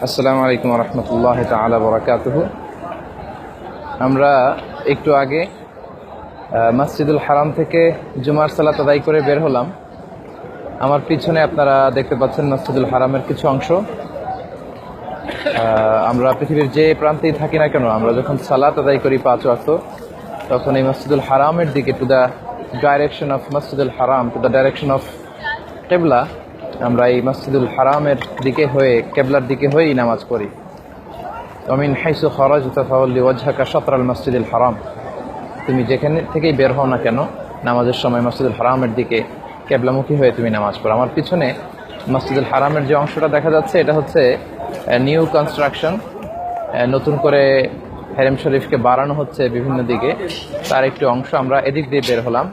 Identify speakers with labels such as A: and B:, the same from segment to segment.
A: আসসালামু আলাইকুম রহমতুল্লাহ তাআলা বারাকাতুহু। আমরা একটু আগে মসজিদুল হারাম থেকে জুমার সালাত আদায় করে বের হলাম। আমার পিছনে আপনারা দেখতে পাচ্ছেন মসজিদুল হারামের কিছু অংশ। আমরা পৃথিবীর যে প্রান্তেই থাকি না কেন, আমরা যখন সালাত আদায় করি 5 ওয়াক্ত, তখন এই মসজিদুল হারামের দিকে, টু দ্য ডাইরেকশন অফ মসজিদুল হারাম, টু দ্য ডাইরেকশন অফ কেবলা, আমরা এই মসজিদুল হারামের দিকে হয়ে, কেবলার দিকে হয়েই নামাজ পড়ি। ওমিন হাইসু খারাজতা ফাওয়াল্লি ওয়াজহাকা শাতরাল মসজিদুল হারাম। তুমি যেখানে থেকেই বের হও না কেন, নামাজের সময় মসজিদুল হারামের দিকে কেবলামুখী হয়ে তুমি নামাজ পড়ো। আমার পিছনে মসজিদুল হারামের যে অংশটা দেখা যাচ্ছে, এটা হচ্ছে নিউ কনস্ট্রাকশন। নতুন করে হেরেম শরীফকে বাড়ানো হচ্ছে বিভিন্ন দিকে, তার একটি অংশ। আমরা এদিক দিয়ে বের হলাম।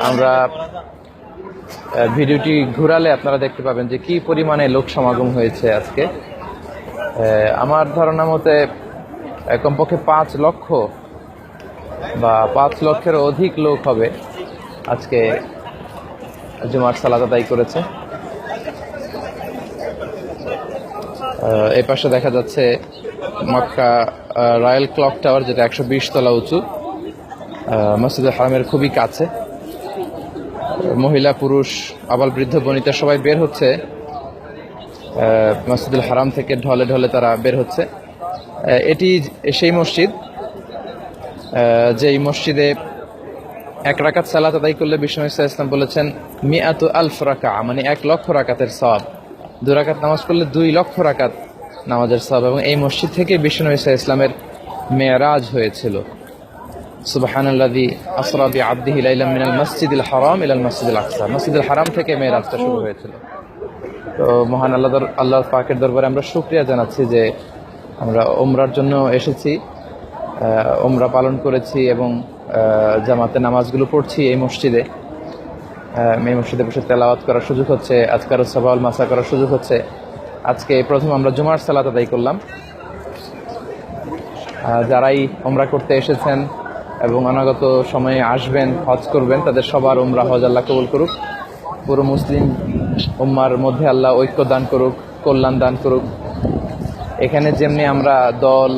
A: আমরা ভিডিওটি ঘুরালে আপনারা দেখতে পাবেন যে কি পরিমাণে লোক সমাগম হয়েছে আজকে। আমার ধারণা মতে কমপক্ষে 5 লক্ষ বা 5 লক্ষের অধিক লোক হবে আজকে জুমার সালাত আদায় করেছে। এই পাশে দেখা যাচ্ছে মক্কা রয়্যাল ক্লক টাওয়ার, যেটা 120 তলা উঁচু, মসজিদুল হারামের খুবই কাছে। মহিলা, পুরুষ, আবাল, বৃদ্ধ, বনিতা সবাই বের হচ্ছে মসজিদুল হারাম থেকে। ঢলে ঢলে তারা বের হচ্ছে। এটি সেই মসজিদ যেই মসজিদে 1 রাকাত সালাত আদায় করলে বিষ্ণু ইসলাম বলেছেন মিআতু আলফ রাকা, মানে 1 লক্ষ রাকাতের সওয়াব। 2 রাকাত নামাজ পড়লে 2 লক্ষ রাকাত নামাজের সওয়াব। এবং এই মসজিদ থেকে বিষ্ণু ইসলামের মেরাজ হয়েছিল। সুবহানাল্লাযী আসরা বিআবদিহি লাইলাম মিনাল মসজিদিল হারাম ইলাল মসজিদিল আকসা। মসজিদুল হারাম থেকে মেরাজটা শুরু হয়েছিল। তো মহান আল্লাহ পাকের দরবারে আমরা শুকরিয়া জানাচ্ছি যে আমরা উমরার জন্য এসেছি, উমরা পালন করেছি এবং জামাতে নামাজগুলো পড়ছি এই মসজিদে। এই মসজিদে বসে তেলাওয়াত করার সুযোগ হচ্ছে, আজকারুস সাবাউল মাসা করার সুযোগ হচ্ছে। আজকে প্রথম আমরা জুমার সালাত আদায় করলাম। যারাই উমরা করতে এসেছেন এবং অনাগত সময়ে আসবেন, হজ করবেন, তাদের সবার উমরা হজ আল্লাহ কবুল করুক। পুরো মুসলিম উম্মার মধ্যে আল্লাহ ঐক্য দান করুক, কল্যাণ দান করুক। এখানে যেমনি আমরা দল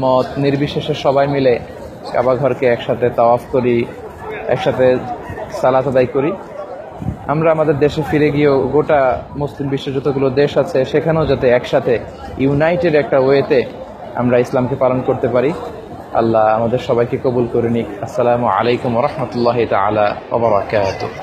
A: মত নির্বিশেষে সবাই মিলে কাবা ঘরকে একসাথে তাওয়াফ করি, একসাথে সালাত আদায় করি, আমরা আমাদের দেশে ফিরে গিয়েও গোটা মুসলিম বিশ্বের যতগুলো দেশ আছে সেখানেও যাতে একসাথে ইউনাইটেড একটা ওয়েতে আমরা ইসলামকে পালন করতে পারি। আল্লাহ আমাদের সবাইকে কবুল করে নিক। আসসালামু আলাইকুম ওয়া রাহমাতুল্লাহি তাআলা ওয়া বারাকাতুহু।